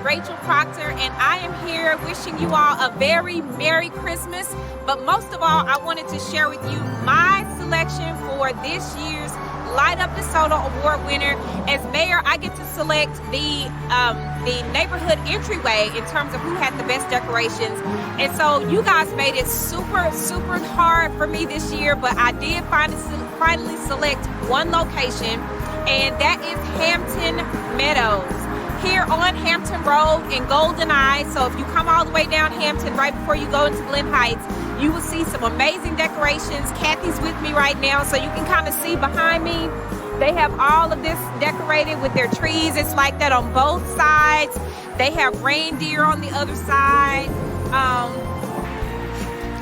Rachel Proctor, and I am here wishing you all a very Merry Christmas. But most of all, I wanted to share with you my selection for this year's Light Up DeSoto Award winner. As mayor, I get to select the neighborhood entryway in terms of who had the best decorations. And so you guys made it super, super hard for me this year, but I did finally select one location, and that is Hampton Meadows, here on Hampton Road in Golden Eye. So if you come all the way down Hampton right before you go into Glen Heights, you will see some amazing decorations. Kathy's with me right now, so you can kind of see behind me. They have all of this decorated with their trees. It's like that on both sides. They have reindeer on the other side.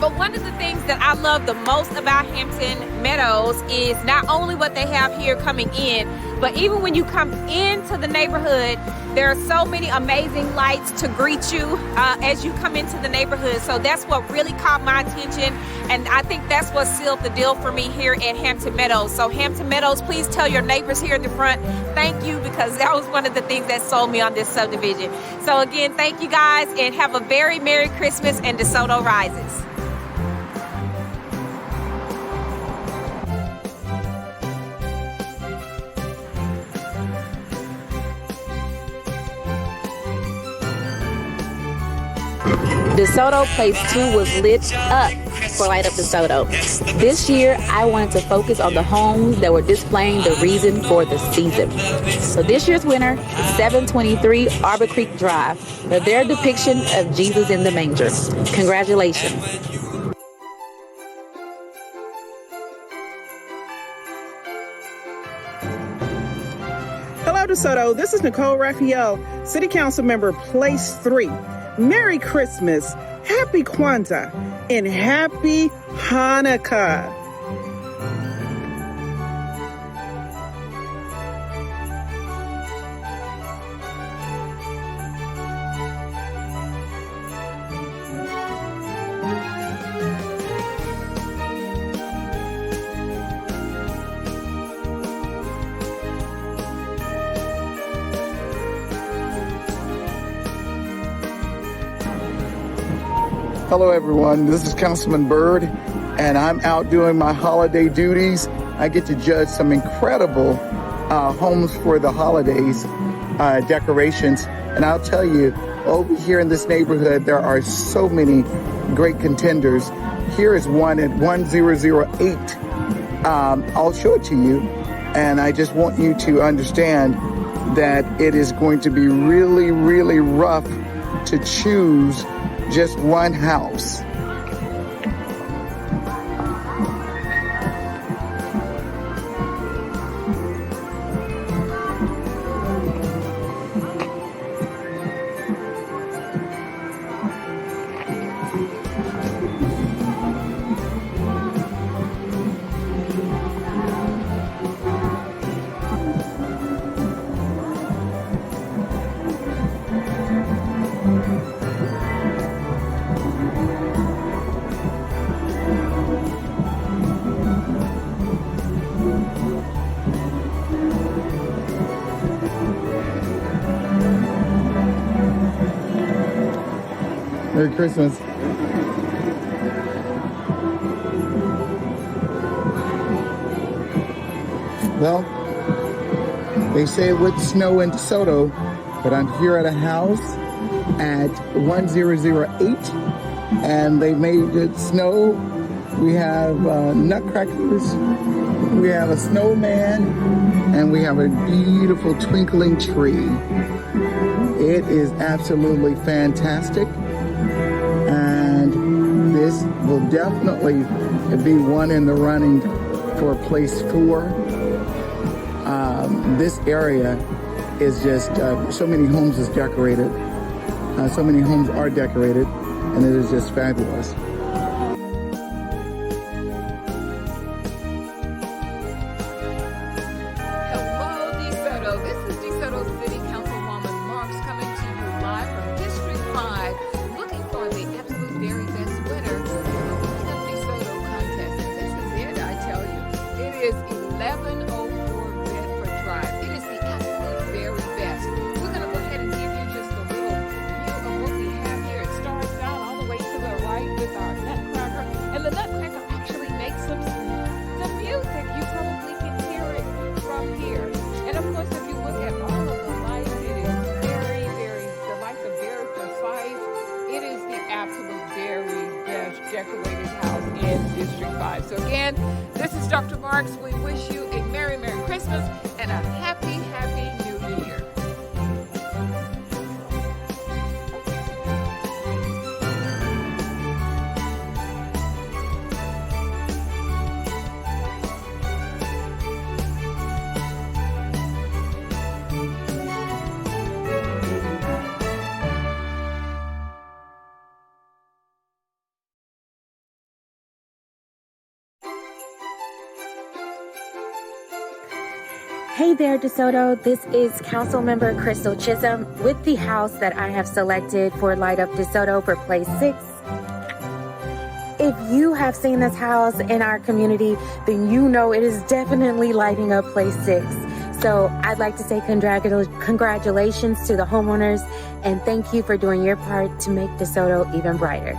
But one of the things that I love the most about Hampton Meadows is not only what they have here coming in, but even when you come into the neighborhood, there are so many amazing lights to greet you as you come into the neighborhood. So that's what really caught my attention, and I think that's what sealed the deal for me here at Hampton Meadows. So Hampton Meadows, please tell your neighbors here in the front, thank you, because that was one of the things that sold me on this subdivision. So again, thank you guys, and have a very Merry Christmas, and DeSoto rises. DeSoto Place 2 was lit up for Light Up DeSoto. This year, I wanted to focus on the homes that were displaying the reason for the season. So this year's winner is 723 Arbor Creek Drive, for their depiction of Jesus in the manger. Congratulations. Hello, DeSoto. This is Nicole Raphael, City Council Member, Place 3. Merry Christmas, Happy Kwanzaa, and Happy Hanukkah. Hello everyone, this is Councilman Byrd, and I'm out doing my holiday duties. I get to judge some incredible homes for the holidays, decorations, and I'll tell you, over here in this neighborhood, there are so many great contenders. Here is one at 1008. I'll show it to you, and I just want you to understand that it is going to be really, really rough to choose just one house. Merry Christmas. Well, they say it would snow in DeSoto, but I'm here at a house at 1008, and they made it snow. We have nutcrackers, we have a snowman, and we have a beautiful twinkling tree. It is absolutely fantastic, and this will definitely be one in the running for place 4. This area is just, so many homes is decorated, so many homes are decorated, and it is just fabulous. Hello, DeSoto. This is DeSoto City Councilwoman Marks coming to you live from District 5, looking for the absolute very best winner of the Light Up DeSoto contest. And this is it, I tell you. It is 1104 Bedford Drive. It is the absolute very best. We're going to go ahead and give you just a little decorated house in District 5. So again, this is Dr. Marks. We wish you a Merry Christmas and a Happy New Year. Hey there, DeSoto. This is Councilmember Crystal Chisholm with the house that I have selected for Light Up DeSoto for Place 6. If you have seen this house in our community, then you know it is definitely lighting up Place 6. So I'd like to say congratulations to the homeowners and thank you for doing your part to make DeSoto even brighter.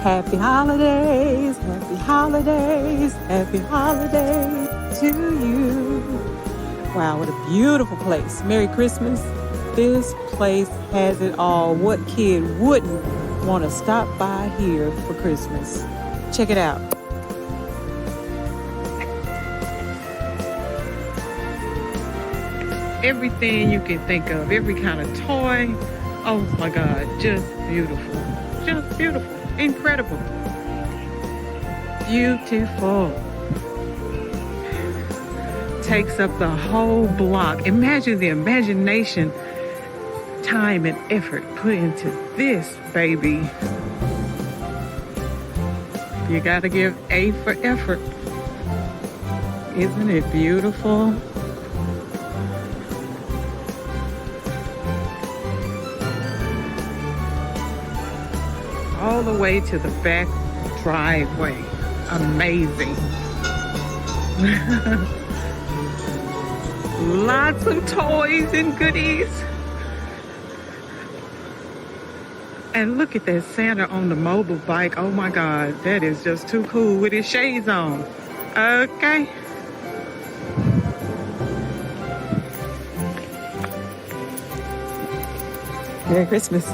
Happy holidays, happy holidays, happy holidays to you. Wow, what a beautiful place. Merry Christmas. This place has it all. What kid wouldn't want to stop by here for Christmas? Check it out. Everything you can think of, every kind of toy. Oh my God, just beautiful. Just beautiful. Incredible. Beautiful. Takes up the whole block. Imagine the imagination, time, and effort put into this, baby. You gotta give A for effort. Isn't it beautiful? All the way to the back driveway. Amazing. Lots of toys and goodies. And look at that Santa on the mobile bike. Oh my God, that is just too cool with his shades on. Okay. Merry Christmas.